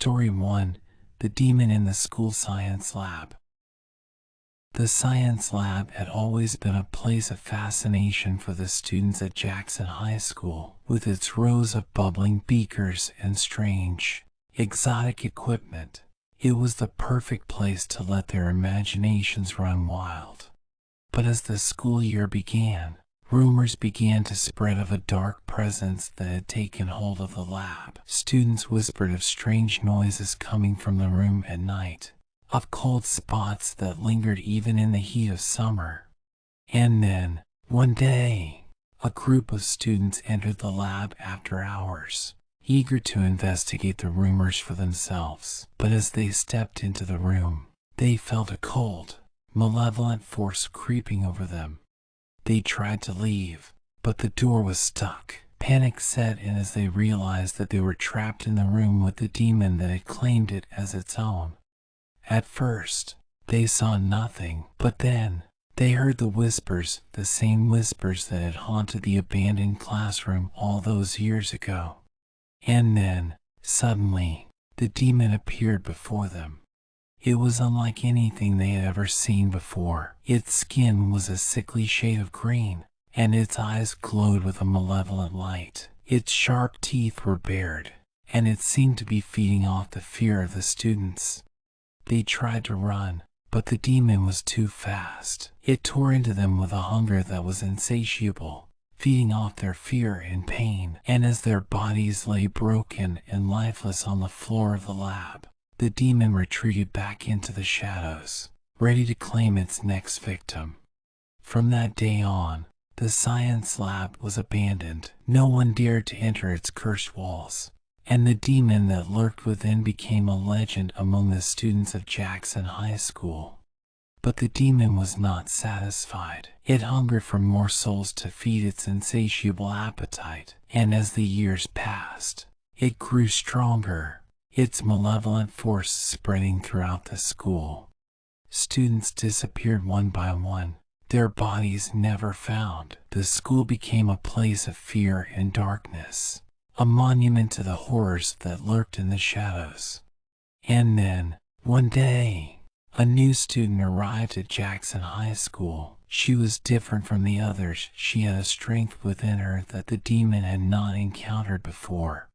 Story 1: The Demon in the School Science Lab. The science lab had always been a place of fascination for the students at Jackson High School, with its rows of bubbling beakers and strange, exotic equipment. It was the perfect place to let their imaginations run wild. But as the school year began, rumors began to spread of a dark presence that had taken hold of the lab. Students whispered of strange noises coming from the room at night, of cold spots that lingered even in the heat of summer. And then, one day, a group of students entered the lab after hours, eager to investigate the rumors for themselves. But as they stepped into the room, they felt a cold, malevolent force creeping over them. They tried to leave, but the door was stuck. Panic set in as they realized that they were trapped in the room with the demon that had claimed it as its own. At first, they saw nothing, but then, they heard the whispers, the same whispers that had haunted the abandoned classroom all those years ago. And then, suddenly, the demon appeared before them. It was unlike anything they had ever seen before. Its skin was a sickly shade of green, and its eyes glowed with a malevolent light. Its sharp teeth were bared, and it seemed to be feeding off the fear of the students. They tried to run, but the demon was too fast. It tore into them with a hunger that was insatiable, feeding off their fear and pain. And as their bodies lay broken and lifeless on the floor of the lab, the demon retreated back into the shadows, ready to claim its next victim. From that day on, the science lab was abandoned. No one dared to enter its cursed walls, and the demon that lurked within became a legend among the students of Jackson High School. But the demon was not satisfied. It hungered for more souls to feed its insatiable appetite, and as the years passed, it grew stronger, its malevolent force spreading throughout the school. Students disappeared one by one, their bodies never found. The school became a place of fear and darkness, a monument to the horrors that lurked in the shadows. And then, one day, a new student arrived at Jackson High School. She was different from the others. She had a strength within her that the demon had not encountered before.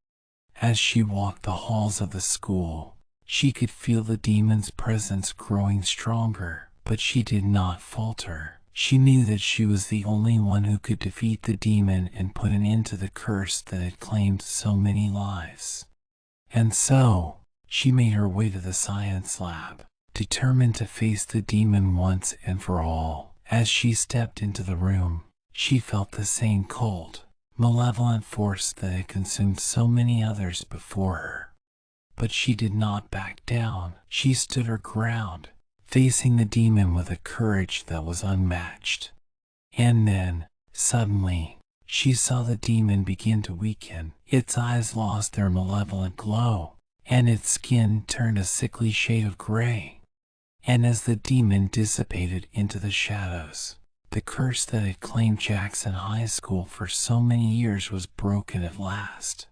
As she walked the halls of the school, she could feel the demon's presence growing stronger, but she did not falter. She knew that she was the only one who could defeat the demon and put an end to the curse that had claimed so many lives. And so, she made her way to the science lab, determined to face the demon once and for all. As she stepped into the room, she felt the same cold, malevolent force that had consumed so many others before her. But she did not back down. She stood her ground, facing the demon with a courage that was unmatched. And then, suddenly, she saw the demon begin to weaken. Its eyes lost their malevolent glow, and its skin turned a sickly shade of gray. And as the demon dissipated into the shadows, the curse that had claimed Jackson High School for so many years was broken at last.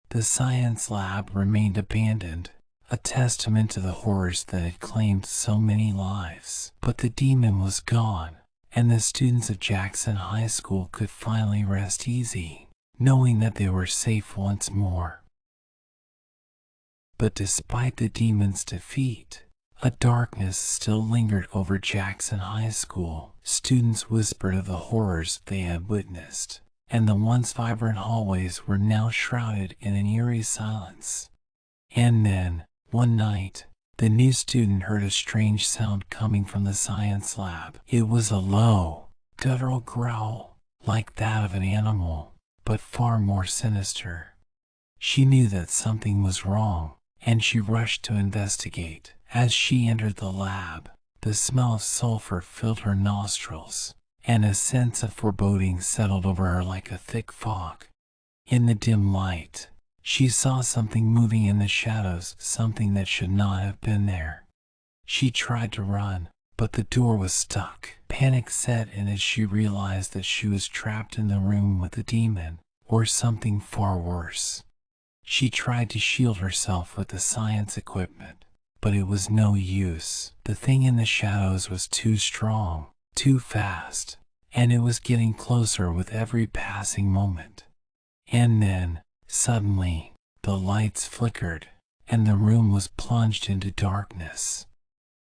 The science lab remained abandoned, a testament to the horrors that had claimed so many lives. But the demon was gone, and the students of Jackson High School could finally rest easy, knowing that they were safe once more. But despite the demon's defeat, a darkness still lingered over Jackson High School. Students whispered of the horrors they had witnessed, and the once vibrant hallways were now shrouded in an eerie silence. And then, one night, the new student heard a strange sound coming from the science lab. It was a low, guttural growl, like that of an animal, but far more sinister. She knew that something was wrong, and she rushed to investigate. As she entered the lab, the smell of sulfur filled her nostrils, and a sense of foreboding settled over her like a thick fog. In the dim light, she saw something moving in the shadows, something that should not have been there. She tried to run, but the door was stuck. Panic set in as she realized that she was trapped in the room with the demon, or something far worse. She tried to shield herself with the science equipment, but it was no use. The thing in the shadows was too strong, too fast, and it was getting closer with every passing moment. And then, suddenly, the lights flickered, and the room was plunged into darkness.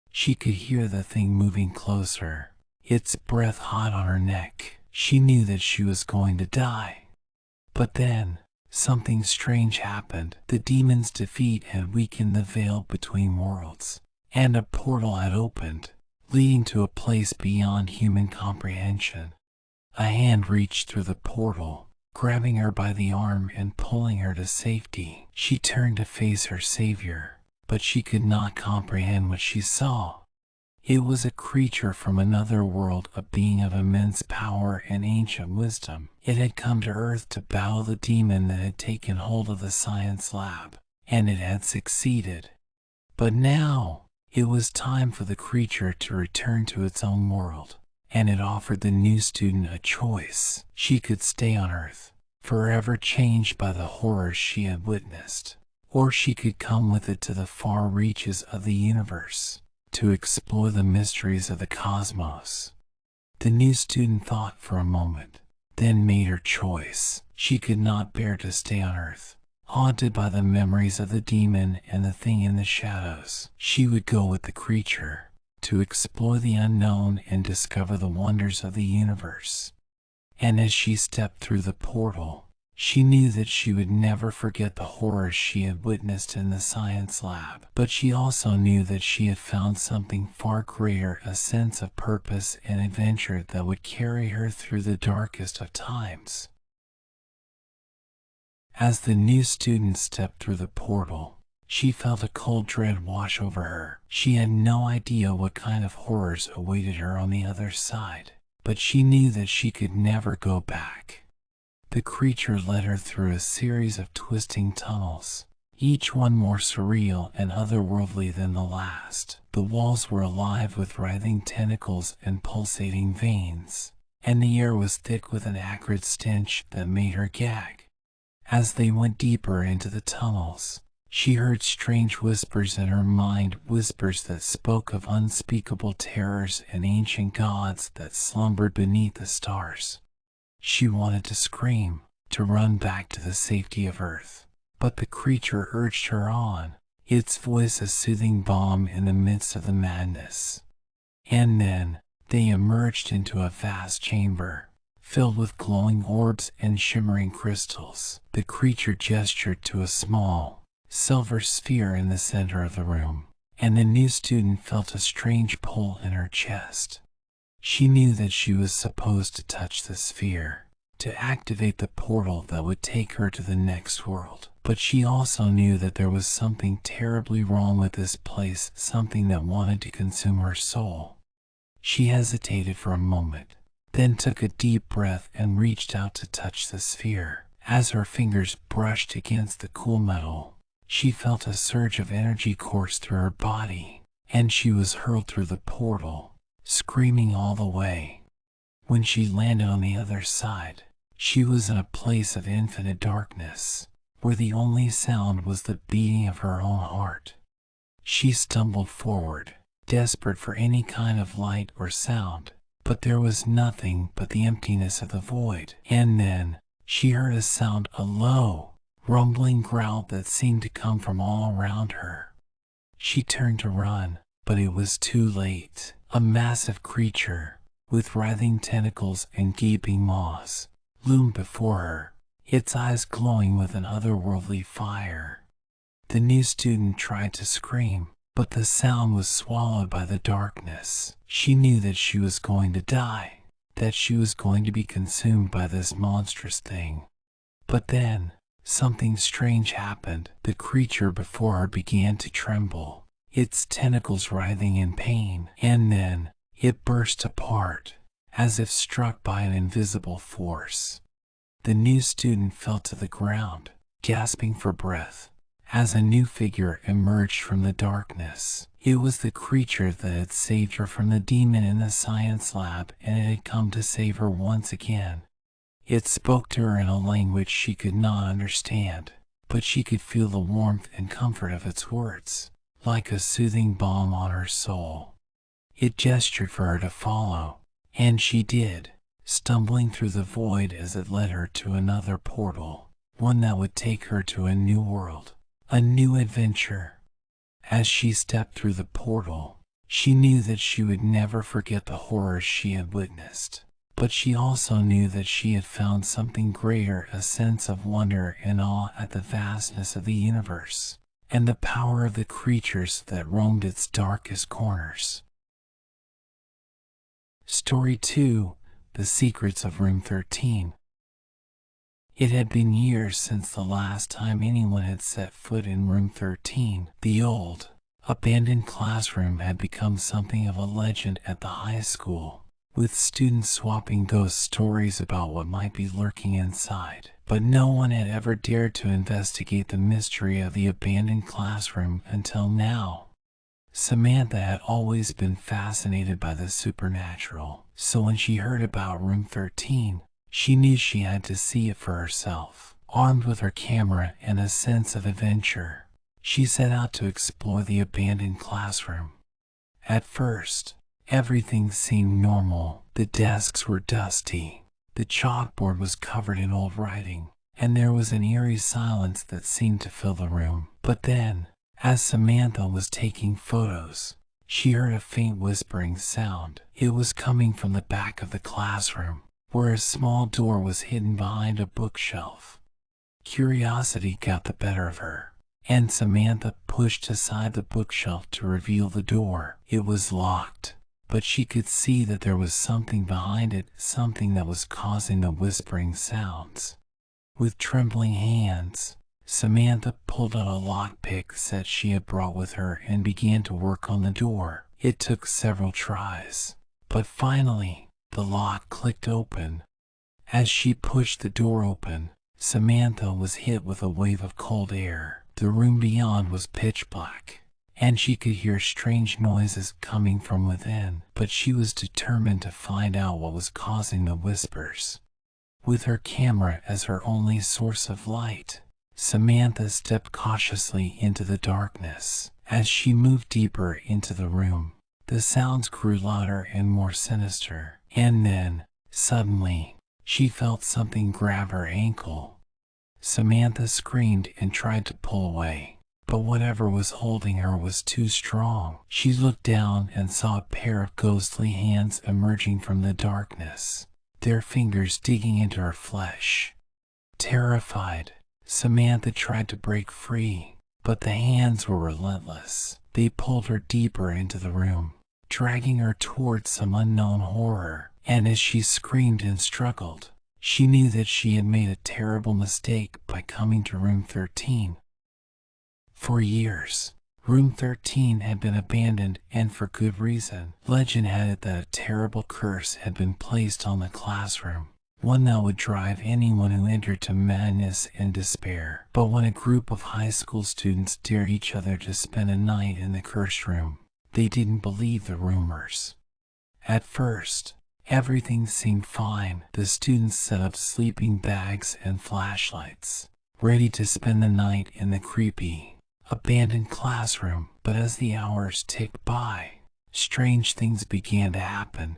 She could hear the thing moving closer, its breath hot on her neck. She knew that she was going to die. But then, something strange happened. The demon's defeat had weakened the veil between worlds, and a portal had opened, leading to a place beyond human comprehension. A hand reached through the portal, grabbing her by the arm and pulling her to safety. She turned to face her savior, but she could not comprehend what she saw. It was a creature from another world, a being of immense power and ancient wisdom. It had come to Earth to battle the demon that had taken hold of the science lab, and it had succeeded. But now, it was time for the creature to return to its own world, and it offered the new student a choice. She could stay on Earth, forever changed by the horrors she had witnessed, or she could come with it to the far reaches of the universe, to explore the mysteries of the cosmos. The new student thought for a moment, then made her choice. She could not bear to stay on Earth, haunted by the memories of the demon and the thing in the shadows. She would go with the creature, to explore the unknown and discover the wonders of the universe. And as she stepped through the portal, she knew that she would never forget the horrors she had witnessed in the science lab. But she also knew that she had found something far greater, a sense of purpose and adventure that would carry her through the darkest of times. As the new student stepped through the portal, she felt a cold dread wash over her. She had no idea what kind of horrors awaited her on the other side, but she knew that she could never go back. The creature led her through a series of twisting tunnels, each one more surreal and otherworldly than the last. The walls were alive with writhing tentacles and pulsating veins, and the air was thick with an acrid stench that made her gag. As they went deeper into the tunnels, she heard strange whispers in her mind, whispers that spoke of unspeakable terrors and ancient gods that slumbered beneath the stars. She wanted to scream, to run back to the safety of Earth, but the creature urged her on, its voice a soothing balm in the midst of the madness. And then, they emerged into a vast chamber, filled with glowing orbs and shimmering crystals. The creature gestured to a small, silver sphere in the center of the room, and the new student felt a strange pull in her chest. She knew that she was supposed to touch the sphere, to activate the portal that would take her to the next world. But she also knew that there was something terribly wrong with this place, something that wanted to consume her soul. She hesitated for a moment, then took a deep breath and reached out to touch the sphere. As her fingers brushed against the cool metal, she felt a surge of energy course through her body, and she was hurled through the portal, screaming all the way. When she landed on the other side, she was in a place of infinite darkness, where the only sound was the beating of her own heart. She stumbled forward, desperate for any kind of light or sound, but there was nothing but the emptiness of the void. And then, she heard a sound, a low, rumbling growl that seemed to come from all around her. She turned to run, but it was too late. A massive creature, with writhing tentacles and gaping maws, loomed before her, its eyes glowing with an otherworldly fire. The new student tried to scream, but the sound was swallowed by the darkness. She knew that she was going to die, that she was going to be consumed by this monstrous thing. But then, something strange happened. The creature before her began to tremble, its tentacles writhing in pain, and then, it burst apart, as if struck by an invisible force. The new student fell to the ground, gasping for breath, as a new figure emerged from the darkness. It was the creature that had saved her from the demon in the science lab, and it had come to save her once again. It spoke to her in a language she could not understand, but she could feel the warmth and comfort of its words, like a soothing balm on her soul. It gestured for her to follow, and she did, stumbling through the void as it led her to another portal, one that would take her to a new world, a new adventure. As she stepped through the portal, she knew that she would never forget the horrors she had witnessed. But she also knew that she had found something greater, a sense of wonder and awe at the vastness of the universe, and the power of the creatures that roamed its darkest corners. Story 2: The Secrets of Room 13. It had been years since the last time anyone had set foot in Room 13. The old, abandoned classroom had become something of a legend at the high school, with students swapping ghost stories about what might be lurking inside. But no one had ever dared to investigate the mystery of the abandoned classroom until now. Samantha had always been fascinated by the supernatural, so when she heard about Room 13, she knew she had to see it for herself. Armed with her camera and a sense of adventure, she set out to explore the abandoned classroom. At first, everything seemed normal. The desks were dusty, the chalkboard was covered in old writing, and there was an eerie silence that seemed to fill the room. But then, as Samantha was taking photos, she heard a faint whispering sound. It was coming from the back of the classroom, where a small door was hidden behind a bookshelf. Curiosity got the better of her, and Samantha pushed aside the bookshelf to reveal the door. It was locked, but she could see that there was something behind it, something that was causing the whispering sounds. With trembling hands, Samantha pulled out a lockpick set she had brought with her and began to work on the door. It took several tries, but finally, the lock clicked open. As she pushed the door open, Samantha was hit with a wave of cold air. The room beyond was pitch black, and she could hear strange noises coming from within, but she was determined to find out what was causing the whispers. With her camera as her only source of light, Samantha stepped cautiously into the darkness. As she moved deeper into the room, the sounds grew louder and more sinister, and then, suddenly, she felt something grab her ankle. Samantha screamed and tried to pull away, but whatever was holding her was too strong. She looked down and saw a pair of ghostly hands emerging from the darkness, their fingers digging into her flesh. Terrified, Samantha tried to break free, but the hands were relentless. They pulled her deeper into the room, dragging her towards some unknown horror, and as she screamed and struggled, she knew that she had made a terrible mistake by coming to Room 13. For years, Room 13 had been abandoned, and for good reason. Legend had it that a terrible curse had been placed on the classroom, one that would drive anyone who entered to madness and despair. But when a group of high school students dared each other to spend a night in the cursed room, they didn't believe the rumors. At first, everything seemed fine. The students set up sleeping bags and flashlights, ready to spend the night in the creepy, abandoned classroom. But as the hours ticked by, strange things began to happen.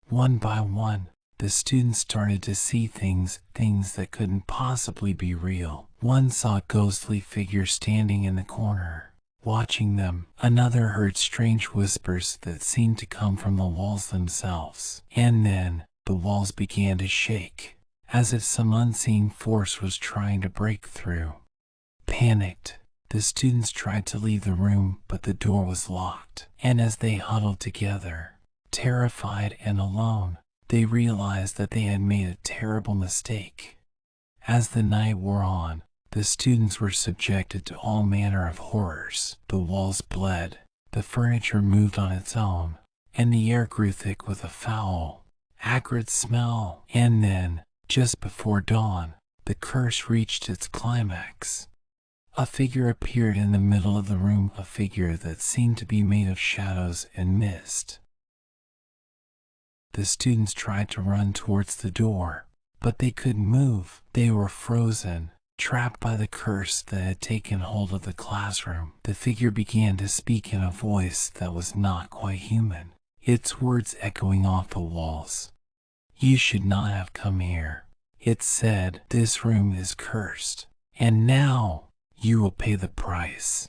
One by one, the students started to see things that couldn't possibly be real. One saw a ghostly figure standing in the corner, watching them. Another heard strange whispers that seemed to come from the walls themselves. And then, the walls began to shake, as if some unseen force was trying to break through. Panicked, the students tried to leave the room, but the door was locked. And as they huddled together, terrified and alone, they realized that they had made a terrible mistake. As the night wore on, the students were subjected to all manner of horrors. The walls bled, the furniture moved on its own, and the air grew thick with a foul, acrid smell. And then, just before dawn, the curse reached its climax. A figure appeared in the middle of the room, a figure that seemed to be made of shadows and mist. The students tried to run towards the door, but they couldn't move. They were frozen, Trapped by the curse that had taken hold of the classroom, the figure began to speak in a voice that was not quite human, its words echoing off the walls. "You should not have come here," it said. "This room is cursed, and now you will pay the price."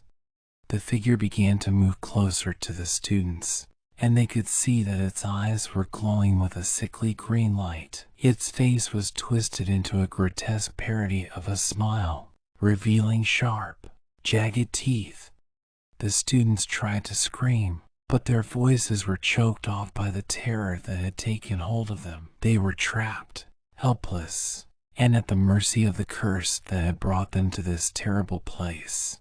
The figure began to move closer to the students, and they could see that its eyes were glowing with a sickly green light. Its face was twisted into a grotesque parody of a smile, revealing sharp, jagged teeth. The students tried to scream, but their voices were choked off by the terror that had taken hold of them. They were trapped, helpless, and at the mercy of the curse that had brought them to this terrible place.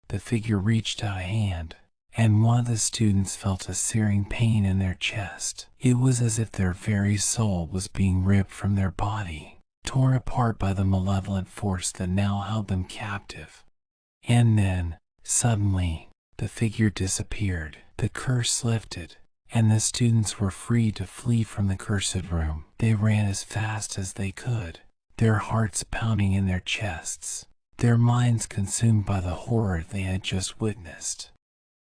The figure reached out a hand, and one of the students felt a searing pain in their chest. It was as if their very soul was being ripped from their body, torn apart by the malevolent force that now held them captive. And then, suddenly, the figure disappeared. The curse lifted, and the students were free to flee from the cursed room. They ran as fast as they could, their hearts pounding in their chests, their minds consumed by the horror they had just witnessed.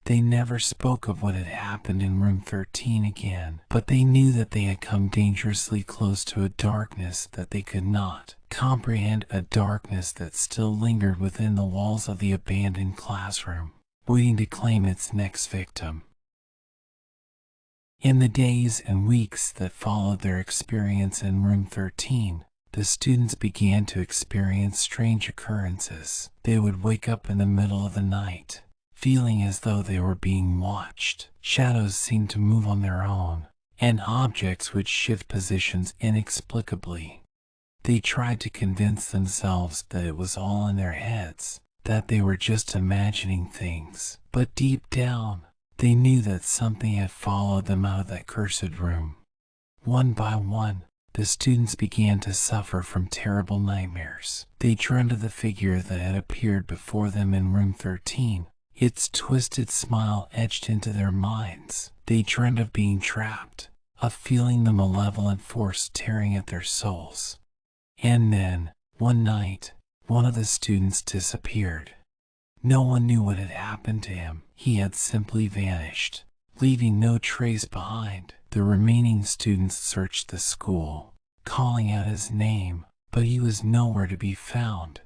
They never spoke of what had happened in room 13 again, but they knew that they had come dangerously close to a darkness that they could not comprehend, a darkness that still lingered within the walls of the abandoned classroom, waiting to claim its next victim. In the days and weeks that followed their experience in room 13, the students began to experience strange occurrences. They would wake up in the middle of the night, feeling as though they were being watched. Shadows seemed to move on their own, and objects would shift positions inexplicably. They tried to convince themselves that it was all in their heads, that they were just imagining things. But deep down, they knew that something had followed them out of that cursed room. One by one, the students began to suffer from terrible nightmares. They dreamed of the figure that had appeared before them in room 13, its twisted smile etched into their minds. They dreamed of being trapped, of feeling the malevolent force tearing at their souls. And then, one night, one of the students disappeared. No one knew what had happened to him. He had simply vanished, leaving no trace behind. The remaining students searched the school, calling out his name, but he was nowhere to be found.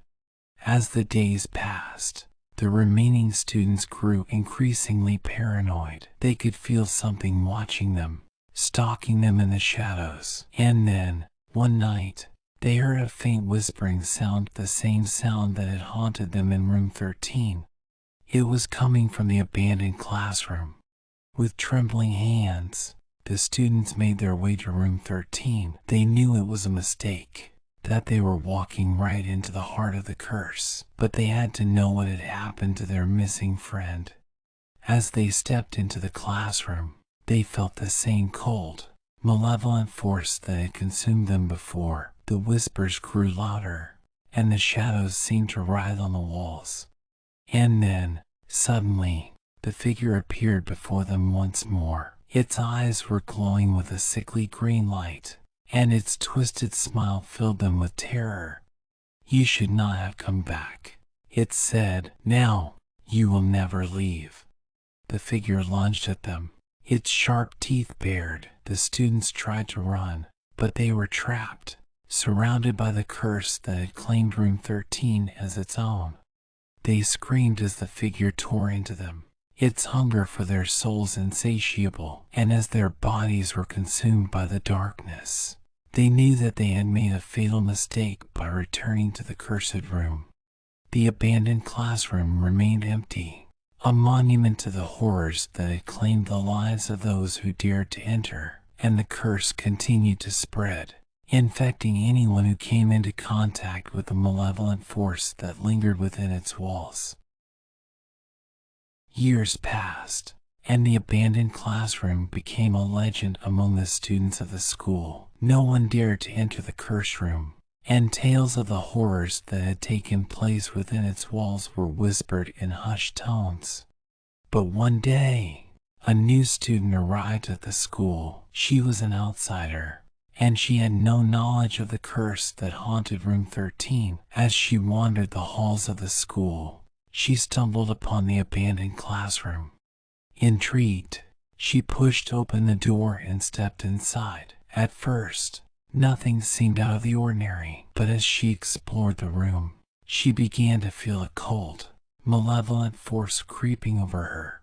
As the days passed, the remaining students grew increasingly paranoid. They could feel something watching them, stalking them in the shadows. And then, one night, they heard a faint whispering sound, the same sound that had haunted them in room 13. It was coming from the abandoned classroom. With trembling hands, the students made their way to room 13. They knew it was a mistake, that they were walking right into the heart of the curse, but they had to know what had happened to their missing friend. As they stepped into the classroom, they felt the same cold, malevolent force that had consumed them before. The whispers grew louder, and the shadows seemed to writhe on the walls. And then, suddenly, the figure appeared before them once more. Its eyes were glowing with a sickly green light, and its twisted smile filled them with terror. "You should not have come back," it said. "Now, you will never leave." The figure lunged at them, its sharp teeth bared. The students tried to run, but they were trapped, surrounded by the curse that had claimed room 13 as its own. They screamed as the figure tore into them, its hunger for their souls insatiable, and as their bodies were consumed by the darkness, they knew that they had made a fatal mistake by returning to the cursed room. The abandoned classroom remained empty, a monument to the horrors that had claimed the lives of those who dared to enter, and the curse continued to spread, infecting anyone who came into contact with the malevolent force that lingered within its walls. Years passed, and the abandoned classroom became a legend among the students of the school. No one dared to enter the curse room, and tales of the horrors that had taken place within its walls were whispered in hushed tones. But one day, a new student arrived at the school. She was an outsider, and she had no knowledge of the curse that haunted room 13. As she wandered the halls of the school, she stumbled upon the abandoned classroom. Intrigued, she pushed open the door and stepped inside. At first, nothing seemed out of the ordinary, but as she explored the room, she began to feel a cold, malevolent force creeping over her.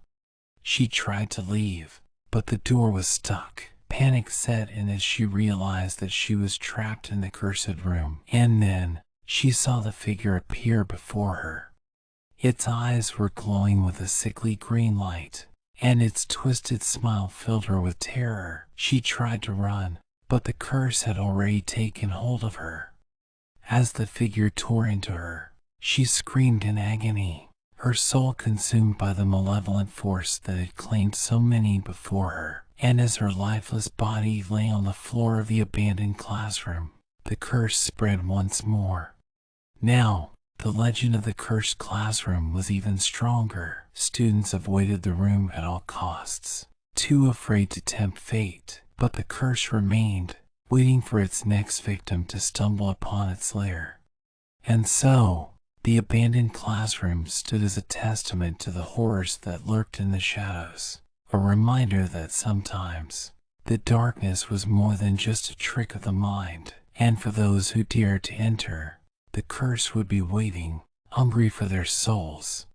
She tried to leave, but the door was stuck. Panic set in as she realized that she was trapped in the cursed room. And then, she saw the figure appear before her. Its eyes were glowing with a sickly green light, and its twisted smile filled her with terror. She tried to run, but the curse had already taken hold of her. As the figure tore into her, she screamed in agony, her soul consumed by the malevolent force that had claimed so many before her. And as her lifeless body lay on the floor of the abandoned classroom, the curse spread once more. Now, the legend of the cursed classroom was even stronger. Students avoided the room at all costs, too afraid to tempt fate. But the curse remained, waiting for its next victim to stumble upon its lair. And so, the abandoned classroom stood as a testament to the horrors that lurked in the shadows. A reminder that sometimes, the darkness was more than just a trick of the mind, and for those who dared to enter, the curse would be waiting, hungry for their souls.